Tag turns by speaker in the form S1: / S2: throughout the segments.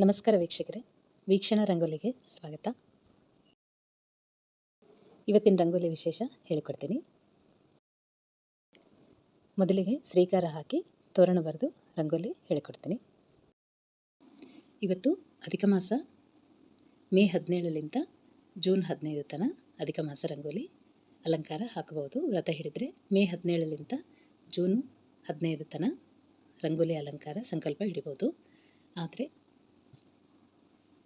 S1: ನಮಸ್ಕಾರ ವೀಕ್ಷಕರೇ, ವೀಕ್ಷಣಾ ರಂಗೋಲಿಗೆ ಸ್ವಾಗತ. ಇವತ್ತಿನ ರಂಗೋಲಿ ವಿಶೇಷ ಹೇಳಿಕೊಡ್ತೀನಿ. ಮೊದಲಿಗೆ ಶ್ರೀಕಾರ ಹಾಕಿ ತೋರಣ ಬರೆದು ರಂಗೋಲಿ ಹೇಳಿಕೊಡ್ತೀನಿ. ಇವತ್ತು ಅಧಿಕ ಮಾಸ ಮೇ 17ಲಿಂದ ಜೂನ್ 15 ತನಕ ಅಧಿಕ ಮಾಸ ರಂಗೋಲಿ ಅಲಂಕಾರ ಹಾಕಬಹುದು. ವ್ರತ ಹಿಡಿದ್ರೆ ಮೇ 17ಲಿಂದ ಜೂನ್ 15 ತನಕ ರಂಗೋಲಿ ಅಲಂಕಾರ ಸಂಕಲ್ಪ ಹಿಡಿಬೋದು. ಆದರೆ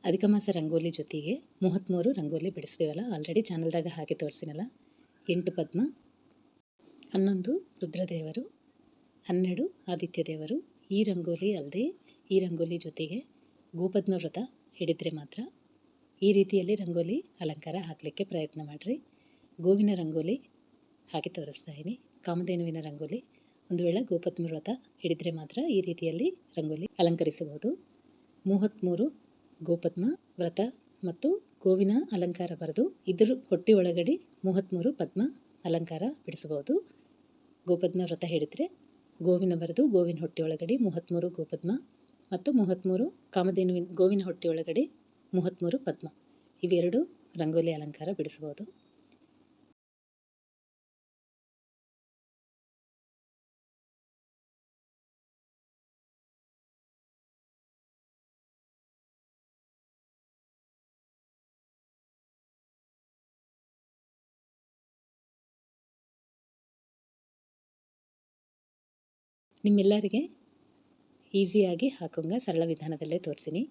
S1: ಅಧಿಕ ಮಾಸ ರಂಗೋಲಿ ಜೊತೆಗೆ 33 ರಂಗೋಲಿ ಬಿಡಿಸ್ತೀವಲ್ಲ, ಆಲ್ರೆಡಿ ಚಾನಲ್ದಾಗ ಹಾಕಿ ತೋರಿಸಿನಲ್ಲ. 8 ಪದ್ಮ, 11 ರುದ್ರದೇವರು, 12 ಆದಿತ್ಯ ದೇವರು. ಈ ರಂಗೋಲಿ ಅಲ್ಲದೆ ಈ ರಂಗೋಲಿ ಜೊತೆಗೆ ಗೋಪದ್ಮ ವ್ರತ ಹಿಡಿದ್ರೆ ಮಾತ್ರ ಈ ರೀತಿಯಲ್ಲಿ ರಂಗೋಲಿ ಅಲಂಕಾರ ಹಾಕಲಿಕ್ಕೆ ಪ್ರಯತ್ನ ಮಾಡಿರಿ. ಗೋವಿನ ರಂಗೋಲಿ ಹಾಕಿ ತೋರಿಸ್ತಾ ಇದ್ದೀನಿ. ಕಾಮಧೇನುವಿನ ರಂಗೋಲಿ ಒಂದು ವೇಳೆ ಗೋಪದ್ಮ ವ್ರತ ಹಿಡಿದ್ರೆ ಮಾತ್ರ ಈ ರೀತಿಯಲ್ಲಿ ರಂಗೋಲಿ ಅಲಂಕರಿಸಬಹುದು. 33 ಗೋಪದ್ಮ ವ್ರತ ಮತ್ತು ಗೋವಿನ ಅಲಂಕಾರ ಬರೆದು ಇದರ ಹೊಟ್ಟೆ ಒಳಗಡೆ 33 ಪದ್ಮ ಅಲಂಕಾರ ಬಿಡಿಸಬಹುದು. ಗೋಪದ್ಮ ವ್ರತ ಹಿಡಿದ್ರೆ ಗೋವಿನ ಬರೆದು ಗೋವಿನ ಹೊಟ್ಟೆ ಒಳಗಡೆ 33 ಗೋಪದ್ಮ ಮತ್ತು 33 ಕಾಮಧೇನುವಿನ ಗೋವಿನ ಹೊಟ್ಟೆ ಒಳಗಡೆ 33 ಪದ್ಮ, ಇವೆರಡು ರಂಗೋಲಿ ಅಲಂಕಾರ ಬಿಡಿಸಬಹುದು. ನಿಮ್ಮೆಲ್ಲರಿಗೆ ಈಸಿಯಾಗಿ ಹಾಕೋಂಗ ಸರಳ ವಿಧಾನದಲ್ಲೇ ತೋರಿಸಿನಿ.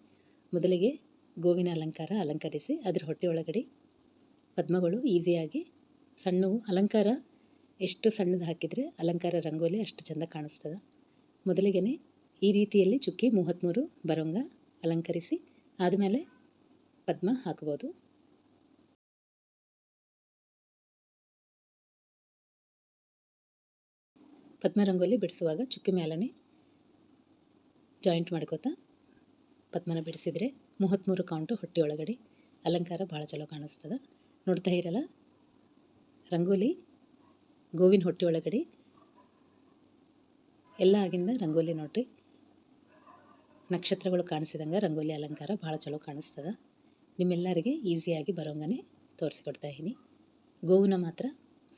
S1: ಮೊದಲಿಗೆ ಗೋವಿನ ಅಲಂಕರಿಸಿ ಅದರ ಹೊಟ್ಟೆ ಒಳಗಡೆ ಪದ್ಮಗಳು ಈಸಿಯಾಗಿ ಸಣ್ಣವು. ಅಲಂಕಾರ ಎಷ್ಟು ಸಣ್ಣದು ಹಾಕಿದರೆ ಅಲಂಕಾರ ರಂಗೋಲಿ ಅಷ್ಟು ಚೆಂದ ಕಾಣಿಸ್ತದೆ. ಮೊದಲಿಗೆ ಈ ರೀತಿಯಲ್ಲಿ ಚುಕ್ಕಿ 33 ಬರೋಂಗ ಅಲಂಕರಿಸಿ ಆದಮೇಲೆ ಪದ್ಮ ಹಾಕ್ಬೋದು. ಪದ್ಮ ರಂಗೋಲಿ ಬಿಡಿಸುವಾಗ ಚುಕ್ಕಿ ಮೇಲೇ ಜಾಯಿಂಟ್ ಮಾಡ್ಕೋತಾ ಪದ್ಮನ ಬಿಡಿಸಿದರೆ 33 ಕೌಂಟು ಹೊಟ್ಟೆ ಒಳಗಡೆ ಅಲಂಕಾರ ಭಾಳ ಚಲೋ ಕಾಣಿಸ್ತದೆ. ನೋಡ್ತಾ ಇರಲ್ಲ, ರಂಗೋಲಿ ಗೋವಿನ ಹೊಟ್ಟೆ ಒಳಗಡೆ ಎಲ್ಲ ಆಗಿಂದ ರಂಗೋಲಿ ನೋಡ್ರಿ, ನಕ್ಷತ್ರಗಳು ಕಾಣಿಸಿದಂಗೆ ರಂಗೋಲಿ ಅಲಂಕಾರ ಭಾಳ ಚಲೋ ಕಾಣಿಸ್ತದೆ. ನಿಮ್ಮೆಲ್ಲರಿಗೆ ಈಸಿಯಾಗಿ ಬರೋಂಗನೇ ತೋರಿಸ್ಕೊಡ್ತಾ ಇದ್ದೀನಿ. ಗೋವಿನ ಮಾತ್ರ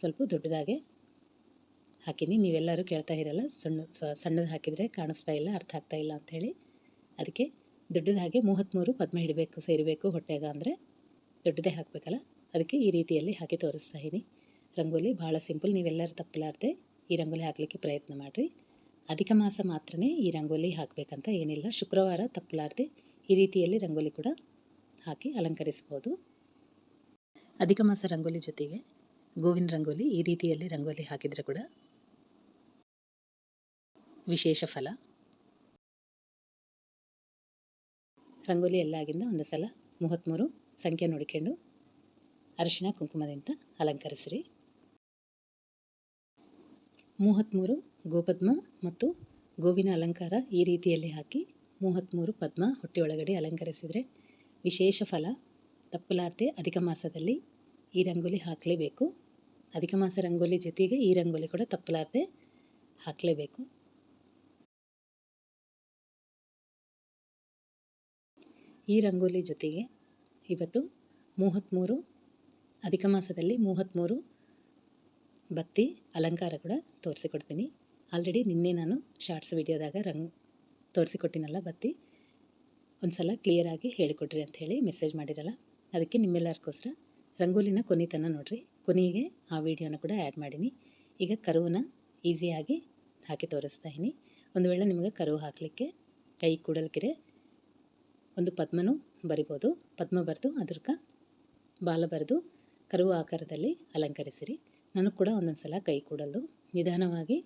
S1: ಸ್ವಲ್ಪ ದೊಡ್ಡದಾಗೆ ಹಾಕೀನಿ. ನೀವೆಲ್ಲರೂ ಕೇಳ್ತಾ ಇರಲ್ಲ, ಸಣ್ಣದು ಹಾಕಿದರೆ ಕಾಣಿಸ್ತಾ ಇಲ್ಲ, ಅರ್ಥ ಆಗ್ತಾ ಇಲ್ಲ ಅಂಥೇಳಿ. ಅದಕ್ಕೆ ದೊಡ್ಡದಾಗಿ 33 ಪದ್ಮ ಹಿಡಬೇಕು, ಸೇರಬೇಕು ಹೊಟ್ಟೆಗ ಅಂದರೆ ದೊಡ್ಡದೇ ಹಾಕಬೇಕಲ್ಲ, ಅದಕ್ಕೆ ಈ ರೀತಿಯಲ್ಲಿ ಹಾಕಿ ತೋರಿಸ್ತಾ ಇದ್ದೀನಿ. ರಂಗೋಲಿ ಭಾಳ ಸಿಂಪಲ್. ನೀವೆಲ್ಲರೂ ತಪ್ಪಲಾರ್ದೆ ಈ ರಂಗೋಲಿ ಹಾಕಲಿಕ್ಕೆ ಪ್ರಯತ್ನ ಮಾಡಿರಿ. ಅಧಿಕ ಮಾಸ ಮಾತ್ರನೇ ಈ ರಂಗೋಲಿ ಹಾಕಬೇಕಂತ ಏನಿಲ್ಲ. ಶುಕ್ರವಾರ ತಪ್ಪಲಾರ್ದೆ ಈ ರೀತಿಯಲ್ಲಿ ರಂಗೋಲಿ ಕೂಡ ಹಾಕಿ ಅಲಂಕರಿಸ್ಬೋದು. ಅಧಿಕ ಮಾಸ ರಂಗೋಲಿ ಜೊತೆಗೆ ಗೋವಿನ ರಂಗೋಲಿ ಈ ರೀತಿಯಲ್ಲಿ ರಂಗೋಲಿ ಹಾಕಿದರೆ ಕೂಡ ವಿಶೇಷ ಫಲ. ರಂಗೋಲಿ ಎಲ್ಲ ಆಗಿಂದ ಒಂದು ಸಲ 33 ಸಂಖ್ಯೆ ನೋಡಿಕೊಂಡು ಅರಿಶಿಣ ಕುಂಕುಮದಿಂದ ಅಲಂಕರಿಸಿರಿ. 33 ಗೋಪದ್ಮ ಮತ್ತು ಗೋವಿನ ಅಲಂಕಾರ ಈ ರೀತಿಯಲ್ಲಿ ಹಾಕಿ 33 ಪದ್ಮ ಹೊಟ್ಟೆ ಒಳಗಡೆ ಅಲಂಕರಿಸಿದರೆ ವಿಶೇಷ ಫಲ. ತಪ್ಪಲಾರ್ದೆ ಅಧಿಕ ಮಾಸದಲ್ಲಿ ಈ ರಂಗೋಲಿ ಹಾಕಲೇಬೇಕು. ಅಧಿಕ ಮಾಸ ರಂಗೋಲಿ ಜೊತೆಗೆ ಈ ರಂಗೋಲಿ ಕೂಡ ತಪ್ಪಲಾರ್ದೆ ಹಾಕಲೇಬೇಕು. ಈ ರಂಗೋಲಿ ಜೊತೆಗೆ ಇವತ್ತು 33 ಅಧಿಕ ಮಾಸದಲ್ಲಿ 33 ಬತ್ತಿ ಅಲಂಕಾರ ಕೂಡ ತೋರಿಸಿಕೊಡ್ತೀನಿ. ಆಲ್ರೆಡಿ ನಿನ್ನೆ ನಾನು ಶಾರ್ಟ್ಸ್ ವಿಡಿಯೋದಾಗ ತೋರಿಸಿಕೊಟ್ಟಿನಲ್ಲ ಬತ್ತಿ, ಒಂದು ಸಲ ಕ್ಲಿಯರಾಗಿ ಹೇಳಿಕೊಡ್ರಿ ಅಂಥೇಳಿ ಮೆಸೇಜ್ ಮಾಡಿರಲ್ಲ. ಅದಕ್ಕೆ ನಿಮ್ಮೆಲ್ಲರಿಗೋಸ್ಕರ ರಂಗೋಲಿನ ಕೊನೆತನ ನೋಡಿರಿ. ಕೊನೆಗೆ ಆ ವಿಡಿಯೋನ ಕೂಡ ಆ್ಯಡ್ ಮಾಡೀನಿ. ಈಗ ಕರುವನ್ನ ಈಸಿಯಾಗಿ ಹಾಕಿ ತೋರಿಸ್ತಾ ಇದ್ದೀನಿ. ಒಂದು ವೇಳೆ ನಿಮಗೆ ಕರು ಹಾಕಲಿಕ್ಕೆ ಕೈ ಕೂಡಲ್ಕಿರೆ ಒಂದು ಪದ್ಮನೂ ಬರಿಬೋದು. ಪದ್ಮ ಬರೆದು ಅದಕ್ಕೆ ಬಾಲ ಬರೆದು ಕರುವ ಆಕಾರದಲ್ಲಿ ಅಲಂಕರಿಸಿರಿ. ನಾನು ಕೂಡ ಒಂದೊಂದು ಸಲ ಕೈ ಕೂಡಲು ನಿಧಾನವಾಗಿ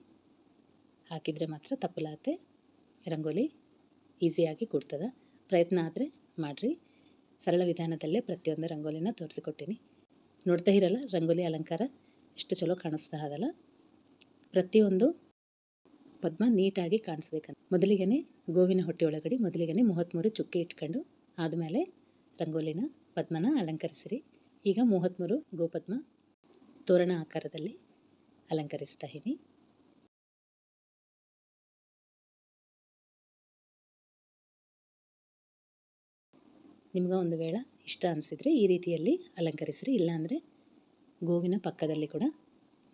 S1: ಹಾಕಿದರೆ ಮಾತ್ರ ತಪ್ಪಲಾತೆ ರಂಗೋಲಿ ಈಸಿಯಾಗಿ ಕೂಡ್ತದೆ. ಪ್ರಯತ್ನ ಆದರೆ ಮಾಡಿರಿ. ಸರಳ ವಿಧಾನದಲ್ಲೇ ಪ್ರತಿಯೊಂದು ರಂಗೋಲಿನ ತೋರಿಸಿಕೊಟ್ಟಿನಿ. ನೋಡ್ತಾ ಇರಲ್ಲ, ರಂಗೋಲಿ ಅಲಂಕಾರ ಎಷ್ಟು ಚಲೋ ಕಾಣಿಸ್ತಾ ಅದಲ್ಲ. ಪ್ರತಿಯೊಂದು ಪದ್ಮ ನೀಟಾಗಿ ಕಾಣಿಸ್ಬೇಕಂತ ಮೊದಲಿಗೆ ಗೋವಿನ ಹೊಟ್ಟೆ ಒಳಗಡೆ 33 ಚುಕ್ಕಿ ಇಟ್ಕೊಂಡು ಆದಮೇಲೆ ರಂಗೋಲಿನ ಪದ್ಮನ ಅಲಂಕರಿಸಿರಿ. ಈಗ 33 ಗೋಪದ್ಮ ತೋರಣ ಆಕಾರದಲ್ಲಿ ಅಲಂಕರಿಸ್ತಾ ಇದ್ದೀನಿ. ನಿಮ್ಗೆ ಒಂದು ವೇಳೆ ಇಷ್ಟ ಅನಿಸಿದರೆ ಈ ರೀತಿಯಲ್ಲಿ ಅಲಂಕರಿಸಿರಿ. ಇಲ್ಲಾಂದರೆ ಗೋವಿನ ಪಕ್ಕದಲ್ಲಿ ಕೂಡ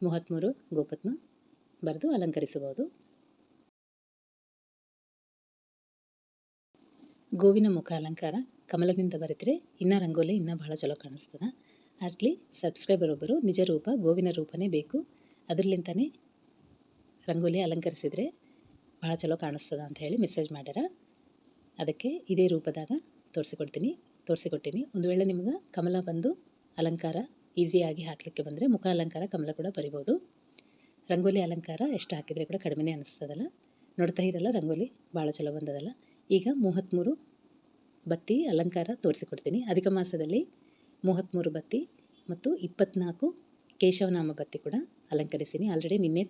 S1: 33 ಗೋಪದ್ಮ ಬರೆದು ಅಲಂಕರಿಸಬಹುದು. ಗೋವಿನ ಮುಖ ಅಲಂಕಾರ ಕಮಲದಿಂದ ಬರೆದರೆ ಇನ್ನೂ ರಂಗೋಲಿ ಇನ್ನೂ ಭಾಳ ಚಲೋ ಕಾಣಿಸ್ತದೆ. ಅಟ್ಲಿ ಸಬ್ಸ್ಕ್ರೈಬರ್ ಒಬ್ಬರು ನಿಜ ರೂಪ ಗೋವಿನ ರೂಪನೇ ಬೇಕು, ಅದರಲ್ಲಿಂತಲೇ ರಂಗೋಲಿ ಅಲಂಕರಿಸಿದರೆ ಭಾಳ ಚಲೋ ಕಾಣಿಸ್ತದೆ ಅಂತ ಹೇಳಿ ಮೆಸೇಜ್ ಮಾಡ್ಯಾರ. ಅದಕ್ಕೆ ಇದೇ ರೂಪದಾಗ ತೋರಿಸಿಕೊಟ್ಟಿನಿ. ಒಂದು ವೇಳೆ ನಿಮ್ಗೆ ಕಮಲ ಬಂದು ಅಲಂಕಾರ ಈಸಿಯಾಗಿ ಹಾಕಲಿಕ್ಕೆ ಬಂದರೆ ಮುಖ ಅಲಂಕಾರ ಕಮಲ ಕೂಡ ಬರಿಬೋದು. ರಂಗೋಲಿ ಅಲಂಕಾರ ಎಷ್ಟು ಹಾಕಿದರೆ ಕೂಡ ಕಡಿಮೆನೇ ಅನಿಸ್ತದಲ್ಲ. ನೋಡ್ತಾ ಇರಲ್ಲ ರಂಗೋಲಿ ಭಾಳ ಚಲೋ ಬಂದದಲ್ಲ. ಈಗ 33 ಬತ್ತಿ ಅಲಂಕಾರ ತೋರಿಸಿಕೊಡ್ತೀನಿ. ಅಧಿಕ ಮಾಸದಲ್ಲಿ 33 ಬತ್ತಿ ಮತ್ತು 24 ಕೇಶವನಾಮ ಬತ್ತಿ ಕೂಡ ಅಲಂಕರಿಸಿನಿ. ಆಲ್ರೆಡಿ ನಿನ್ನೆ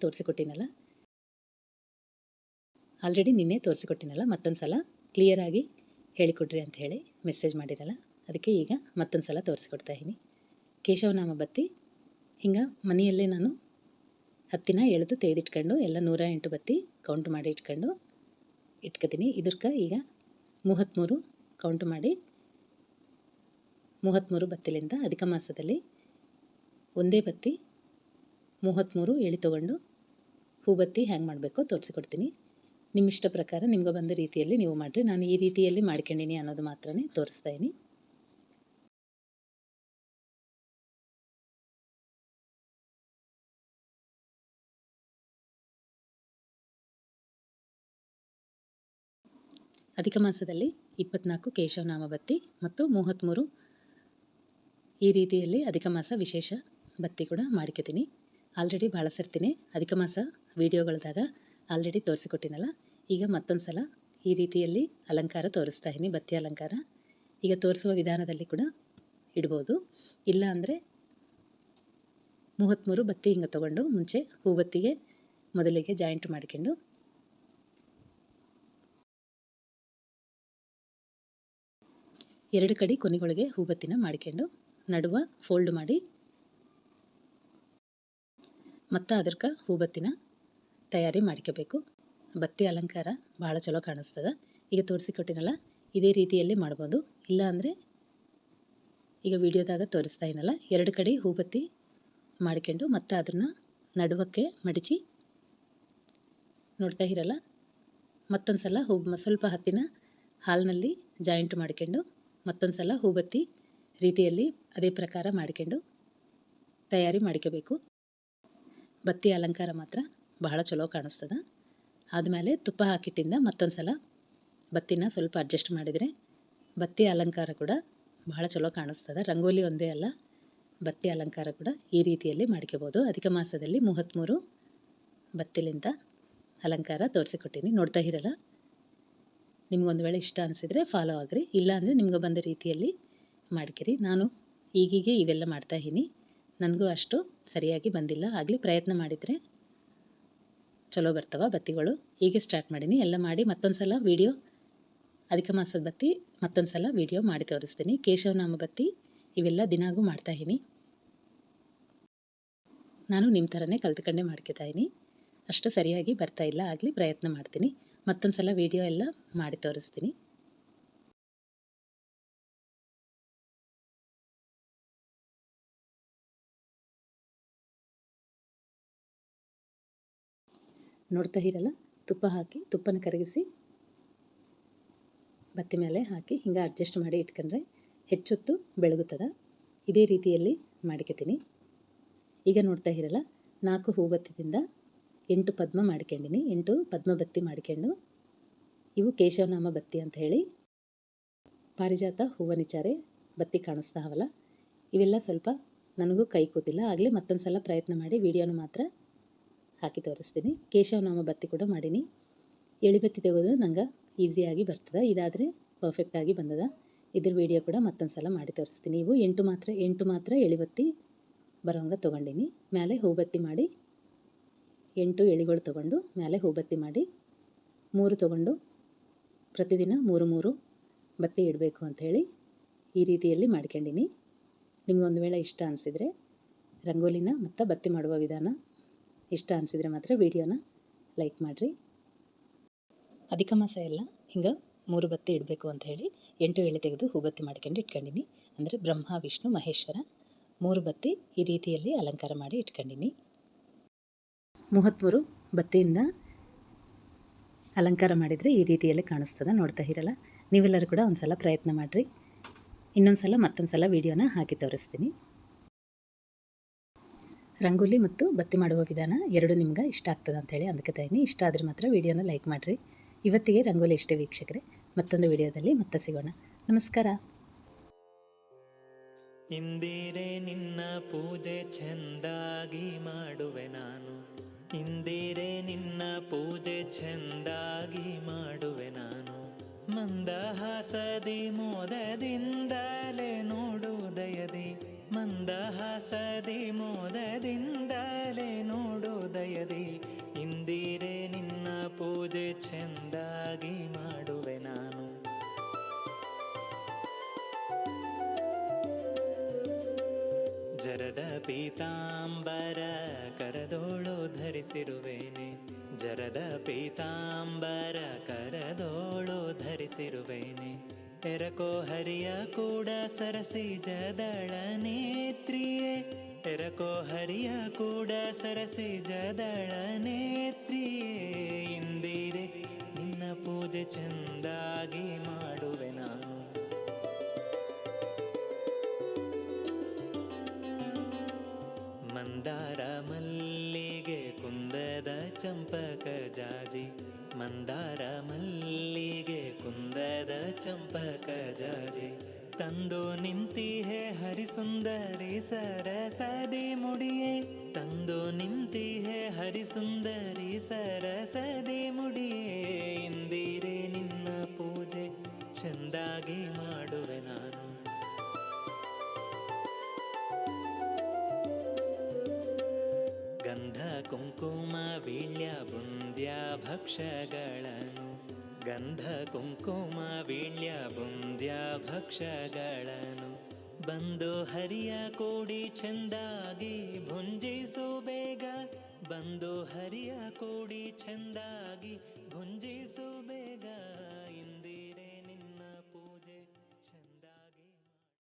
S1: ತೋರಿಸಿಕೊಟ್ಟಿನಲ್ಲ, ಮತ್ತೊಂದು ಸಲ ಕ್ಲಿಯರಾಗಿ ಹೇಳಿಕೊಡ್ರಿ ಅಂತ ಹೇಳಿ ಮೆಸೇಜ್ ಮಾಡಿರಲ್ಲ. ಅದಕ್ಕೆ ಈಗ ಮತ್ತೊಂದು ಸಲ ತೋರಿಸಿಕೊಡ್ತಾ ಇದ್ದೀನಿ. ಕೇಶವನಾಮ ಬತ್ತಿ ಹಿಂಗೆ ಮನೆಯಲ್ಲೇ ನಾನು ಹತ್ತಿನ ಎಳೆದು ತೆಗೆದಿಟ್ಕೊಂಡು ಎಲ್ಲ 108 ಬತ್ತಿ ಕೌಂಟ್ ಮಾಡಿ ಇಟ್ಕೊತೀನಿ. ಇದಕ್ಕೆ ಈಗ 33 ಕೌಂಟ್ ಮಾಡಿ 33 ಬತ್ತಿಲಿಂದ ಅಧಿಕ ಮಾಸದಲ್ಲಿ ಒಂದೇ ಬತ್ತಿ 33 ಎಳೆ ತೊಗೊಂಡು ಹೂಬತ್ತಿ ಹ್ಯಾಂಗೆ ಮಾಡಬೇಕೋ ತೋರಿಸಿಕೊಡ್ತೀನಿ. ನಿಮ್ಮ ಇಷ್ಟ ಪ್ರಕಾರ ನಿಮ್ಗೆ ಬಂದ ರೀತಿಯಲ್ಲಿ ನೀವು ಮಾಡಿರಿ. ನಾನು ಈ ರೀತಿಯಲ್ಲಿ ಮಾಡ್ಕೊಂಡಿನಿ ಅನ್ನೋದು ಮಾತ್ರ ತೋರಿಸ್ತಾ ಇದ್ದೀನಿ. ಅಧಿಕ ಮಾಸದಲ್ಲಿ 24 ಕೇಶವನಾಮ ಬತ್ತಿ ಮತ್ತು 33 ಈ ರೀತಿಯಲ್ಲಿ ಅಧಿಕ ಮಾಸ ವಿಶೇಷ ಬತ್ತಿ ಕೂಡ ಮಾಡ್ಕೊತೀನಿ. ಆಲ್ರೆಡಿ ಭಾಳ ಸರ್ತಿನೇ ಅಧಿಕ ಮಾಸ ವಿಡಿಯೋಗಳದಾಗ ಆಲ್ರೆಡಿ ತೋರಿಸಿಕೊಟ್ಟಿನಲ್ಲ. ಈಗ ಮತ್ತೊಂದು ಸಲ ಈ ರೀತಿಯಲ್ಲಿ ಅಲಂಕಾರ ತೋರಿಸ್ತಾ ಇದ್ದೀನಿ. ಬತ್ತಿ ಅಲಂಕಾರ ಈಗ ತೋರಿಸುವ ವಿಧಾನದಲ್ಲಿ ಕೂಡ ಇಡ್ಬೋದು. ಇಲ್ಲ ಅಂದರೆ 33 ಬತ್ತಿ ಹಿಂಗೆ ತೊಗೊಂಡು ಮುಂಚೆ ಹೂಬತ್ತಿಗೆ ಮೊದಲಿಗೆ ಜಾಯಿಂಟ್ ಮಾಡ್ಕೊಂಡು ಎರಡು ಕಡೆ ಕೊನೆಗಳಿಗೆ ಹೂಬತ್ತಿನ ಮಾಡ್ಕೊಂಡು ನಡುವ ಫೋಲ್ಡ್ ಮಾಡಿ ಮತ್ತು ಅದಕ್ಕೆ ಹೂಬತ್ತಿನ ತಯಾರಿ ಮಾಡ್ಕೋಬೇಕು. ಬತ್ತಿ ಅಲಂಕಾರ ಭಾಳ ಚಲೋ ಕಾಣಿಸ್ತದೆ. ಈಗ ತೋರಿಸಿಕೊಟ್ಟಿನಲ್ಲ ಇದೇ ರೀತಿಯಲ್ಲಿ ಮಾಡ್ಬೋದು. ಇಲ್ಲ ಅಂದರೆ ಈಗ ವಿಡಿಯೋದಾಗ ತೋರಿಸ್ತಾ ಇದ್ದೀನಲ್ಲ, ಎರಡು ಕಡೆ ಹೂಬತ್ತಿ ಮಾಡ್ಕೊಂಡು ಮತ್ತು ಅದನ್ನು ನಡುವಕ್ಕೆ ಮಡಿಚಿ ನೋಡ್ತಾ ಇರಲ್ಲ. ಮತ್ತೊಂದು ಸಲ ಸ್ವಲ್ಪ ಹತ್ತಿನ ಹಾಲಿನಲ್ಲಿ ಜಾಯಿಂಟ್ ಮಾಡ್ಕೊಂಡು ಮತ್ತೊಂದು ಸಲ ಹೂಬತ್ತಿ ರೀತಿಯಲ್ಲಿ ಅದೇ ಪ್ರಕಾರ ಮಾಡ್ಕೊಂಡು ತಯಾರಿ ಮಾಡ್ಕೋಬೇಕು. ಬತ್ತಿ ಅಲಂಕಾರ ಮಾತ್ರ ಬಹಳ ಚಲೋ ಕಾಣಿಸ್ತದೆ. ಆದಮೇಲೆ ತುಪ್ಪ ಹಾಕಿಟ್ಟಿಂದ ಮತ್ತೊಂದು ಸಲ ಬತ್ತಿನ ಸ್ವಲ್ಪ ಅಡ್ಜಸ್ಟ್ ಮಾಡಿದರೆ ಬತ್ತಿ ಅಲಂಕಾರ ಕೂಡ ಬಹಳ ಚಲೋ ಕಾಣಿಸ್ತದೆ. ರಂಗೋಲಿ ಒಂದೇ ಅಲ್ಲ, ಬತ್ತಿ ಅಲಂಕಾರ ಕೂಡ ಈ ರೀತಿಯಲ್ಲಿ ಮಾಡ್ಕೋಬೋದು. ಅಧಿಕ ಮಾಸದಲ್ಲಿ 33 ಬತ್ತಿಲಿಂದ ಅಲಂಕಾರ ತೋರಿಸಿಕೊಟ್ಟಿನಿ. ನೋಡ್ತಾ ಇರಲ್ಲ. ನಿಮ್ಗೊಂದು ವೇಳೆ ಇಷ್ಟ ಅನಿಸಿದರೆ ಫಾಲೋ ಆಗಿರಿ. ಇಲ್ಲಾಂದರೆ ನಿಮ್ಗೆ ಬಂದ ರೀತಿಯಲ್ಲಿ ಮಾಡ್ಕಿರಿ. ನಾನು ಈಗೀಗೆ ಇವೆಲ್ಲ ಮಾಡ್ತಾಯಿದ್ದೀನಿ. ನನಗೂ ಅಷ್ಟು ಸರಿಯಾಗಿ ಬಂದಿಲ್ಲ. ಆಗಲಿ ಪ್ರಯತ್ನ ಮಾಡಿದರೆ ಚಲೋ ಬರ್ತವೆ ಬತ್ತಿಗಳು. ಹೀಗೆ ಸ್ಟಾರ್ಟ್ ಮಾಡೀನಿ. ಎಲ್ಲ ಮಾಡಿ ಮತ್ತೊಂದು ಸಲ ವೀಡಿಯೋ ಅಧಿಕ ಮಾಸದ ಬತ್ತಿ ಮತ್ತೊಂದು ಸಲ ವೀಡಿಯೋ ಮಾಡಿ ತೋರಿಸ್ತೀನಿ. ಕೇಶವನಾಮ ಬತ್ತಿ ಇವೆಲ್ಲ ದಿನಾಗೂ ಮಾಡ್ತಾಯಿದ್ದೀನಿ. ನಾನು ನಿಮ್ಮ ಥರನೇ ಕಲ್ತ್ಕೊಂಡೇ ಮಾಡ್ಕೊತಾಯಿದ್ದೀನಿ. ಅಷ್ಟು ಸರಿಯಾಗಿ ಬರ್ತಾಯಿಲ್ಲ. ಆಗಲಿ ಪ್ರಯತ್ನ ಮಾಡ್ತೀನಿ. ಮತ್ತೊಂದು ಸಲ ವೀಡಿಯೋ ಎಲ್ಲ ಮಾಡಿ ತೋರಿಸ್ತೀನಿ. ನೋಡ್ತಾ ಇರಲ್ಲ. ತುಪ್ಪ ಹಾಕಿ ತುಪ್ಪನ ಕರಗಿಸಿ ಬತ್ತಿ ಮೇಲೆ ಹಾಕಿ ಹಿಂಗೆ ಅಡ್ಜಸ್ಟ್ ಮಾಡಿ ಇಟ್ಕೊಂಡ್ರೆ ಹೆಚ್ಚೊತ್ತು ಬೆಳಗುತ್ತದೆ. ಇದೇ ರೀತಿಯಲ್ಲಿ ಮಾಡ್ಕೊತೀನಿ. ಈಗ ನೋಡ್ತಾ ಇರಲ್ಲ 4 ಹೂಬತ್ತಿದಿಂದ 8 ಪದ್ಮ ಮಾಡ್ಕೊಂಡಿನಿ. 8 ಪದ್ಮ ಬತ್ತಿ ಮಾಡ್ಕೊಂಡು ಇವು ಕೇಶವನಾಮ ಬತ್ತಿ ಅಂತ ಹೇಳಿ ಪಾರಿಜಾತ ಹೂವನಿಚಾರೆ ಬತ್ತಿ ಕಾಣಿಸ್ತಾವಲ್ಲ, ಇವೆಲ್ಲ ಸ್ವಲ್ಪ ನನಗೂ ಕೈ ಕೂತಿಲ್ಲ. ಆಗಲೇ ಮತ್ತೊಂದು ಸಲ ಪ್ರಯತ್ನ ಮಾಡಿ ವಿಡಿಯೋನ ಮಾತ್ರ ಹಾಕಿ ತೋರಿಸ್ತೀನಿ. ಕೇಶವನಾಮ ಬತ್ತಿ ಕೂಡ ಮಾಡೀನಿ. ಎಳಿಬತ್ತಿ ತೆಗೆದು ನಂಗೆ ಈಸಿಯಾಗಿ ಬರ್ತದೆ. ಇದಾದರೆ ಪರ್ಫೆಕ್ಟಾಗಿ ಬಂದದ. ಇದ್ರ ವಿಡಿಯೋ ಕೂಡ ಮತ್ತೊಂದು ಸಲ ಮಾಡಿ ತೋರಿಸ್ತೀನಿ. ಇವು 8 ಮಾತ್ರ ಎಳಿಬತ್ತಿ ಬರೋಂಗೆ ತೊಗೊಂಡಿನಿ. ಮೇಲೆ ಹೂಬತ್ತಿ ಮಾಡಿ 8 ಎಳಿಗಳು ತೊಗೊಂಡು ಮೇಲೆ ಹೂಬತ್ತಿ ಮಾಡಿ 3 ತೊಗೊಂಡು ಪ್ರತಿದಿನ 3 ಬತ್ತಿ ಇಡಬೇಕು ಅಂಥೇಳಿ ಈ ರೀತಿಯಲ್ಲಿ ಮಾಡ್ಕೊಂಡಿನಿ. ನಿಮಗೊಂದು ವೇಳೆ ಇಷ್ಟ ಅನಿಸಿದರೆ ರಂಗೋಲಿನ ಮತ್ತು ಬತ್ತಿ ಮಾಡುವ ವಿಧಾನ ಇಷ್ಟ ಅನಿಸಿದರೆ ಮಾತ್ರ ವಿಡಿಯೋನ ಲೈಕ್ ಮಾಡಿರಿ. ಅಧಿಕ ಮಾಸ ಎಲ್ಲ ಹಿಂಗೆ 3 ಬತ್ತಿ ಇಡಬೇಕು ಅಂತ ಹೇಳಿ 8 ಎಳೆ ತೆಗೆದು ಹೂಬತ್ತಿ ಮಾಡ್ಕೊಂಡು ಇಟ್ಕೊಂಡಿನಿ. ಅಂದರೆ ಬ್ರಹ್ಮ ವಿಷ್ಣು ಮಹೇಶ್ವರ 3 ಬತ್ತಿ ಈ ರೀತಿಯಲ್ಲಿ ಅಲಂಕಾರ ಮಾಡಿ ಇಟ್ಕೊಂಡಿನಿ. 33 ಬತ್ತಿಯಿಂದ ಅಲಂಕಾರ ಮಾಡಿದರೆ ಈ ರೀತಿಯಲ್ಲಿ ಕಾಣಿಸ್ತದೆ, ನೋಡ್ತಾ ಇರಲ್ಲ. ನೀವೆಲ್ಲರೂ ಕೂಡ ಒಂದು ಸಲ ಪ್ರಯತ್ನ ಮಾಡಿರಿ. ಇನ್ನೊಂದು ಸಲ ಮತ್ತೊಂದು ಸಲ ವೀಡಿಯೋನ ಹಾಕಿ ತೋರಿಸ್ತೀನಿ. ರಂಗೋಲಿ ಮತ್ತು ಬತ್ತಿ ಮಾಡುವ ವಿಧಾನ ಎರಡು ನಿಮ್ಗೆ ಇಷ್ಟ ಆಗ್ತದೆ ಅಂಥೇಳಿ ಅದಕ್ಕೆ ತಾಯಿನಿ. ಇಷ್ಟ ಆದರೆ ಮಾತ್ರ ವೀಡಿಯೋನ ಲೈಕ್ ಮಾಡಿರಿ. ಇವತ್ತಿಗೆ ರಂಗೋಲಿ ಇಷ್ಟೇ ವೀಕ್ಷಕರೇ. ಮತ್ತೊಂದು ವಿಡಿಯೋದಲ್ಲಿ ಮತ್ತೆ ಸಿಗೋಣ. ನಮಸ್ಕಾರ.
S2: ಇಂದಿರೆ ನಿನ್ನ ಪೂಜೆ ಚೆಂದಾಗಿ ಮಾಡುವೆ ನಾನು, ಇಂದಿರೆ ನಿನ್ನ ಪೂಜೆ ಚೆಂದಾಗಿ ಮಾಡುವೆ ನಾನು. ಮಂದಹಾಸದಿ ಮೋದದಿಂದಲೇ ನೋಡುವುದಯದಿ, ಮಂದಹಾಸದಿ ಮೋದದಿಂದಲೇ ನೋಡುವುದಯದಿ, ಇಂದಿರೆ ನಿನ್ನ ಪೂಜೆ ಚೆಂದಾಗಿ ಮಾಡುವೆ ನಾನು. ಜರದ ಪೀತಾಂಬರ ಕರದೋಳು ಧರಿಸಿರುವೇನೆ, ಜರದ ಪೀತಾಂಬರ ಕರದೋಳು ಧರಿಸಿರುವೇನೆ. ಎರಕೋ ಹರಿಯ ಕೂಡ ಸರಸಿ ಜದಳ ನೇತ್ರಿಯೇ, ಎರಕೋ ಹರಿಯ ಕೂಡ ಸರಸಿ ಜದಳ ನೇತ್ರಿಯೇ, ಇಂದಿರೆ ನಿನ್ನ ಪೂಜೆ ಚೆಂದಾಗಿ ಮಾಡುವೆ ನಾನು. ಮಂದಾರ ಮಲ್ಲಿಗೆ ಕುಂದದ ಚಂಪಕ ಜಾಜಿ, ಮಂದಾರ ಮಲ್ಲಿಗೆ ಕುಂದದ ಚಂಪಕ ಜಾಜಿ, ತಂದು ನಿಂತಿಹೆ ಹರಿಸುಂದರಿ ಸರಸದಿ ಮುಡಿಯೇ, ತಂದು ನಿಂತಿಹೆ ಹರಿಸುಂದರಿ ಸರಸದಿ ಮುಡಿಯೇ, ಇಂದಿರೆ ನಿನ್ನ ಪೂಜೆ ಚೆಂದಾಗಿ ಮಾಡುವೆ ನಾನು. ಗಂಧ ಕುಂಕುಮ ವೀಳ್ಯ ಬುಂದ್ಯ ಭಕ್ಷಗಳನ್ನು, ಗಂಧ ಕುಂಕುಮ ವೀಳ್ಯ ಬುಂದ್ಯ ಭಕ್ಷಗಳನ್ನು, ಬಂದು ಹರಿಯ ಕೂಡಿ ಚೆಂದಾಗಿ ಭುಂಜಿಸು ಬೇಗ, ಬಂದು ಹರಿಯ ಕೂಡಿ ಚೆಂದಾಗಿ ಭುಂಜಿಸು ಬೇಗ, ಇಂದು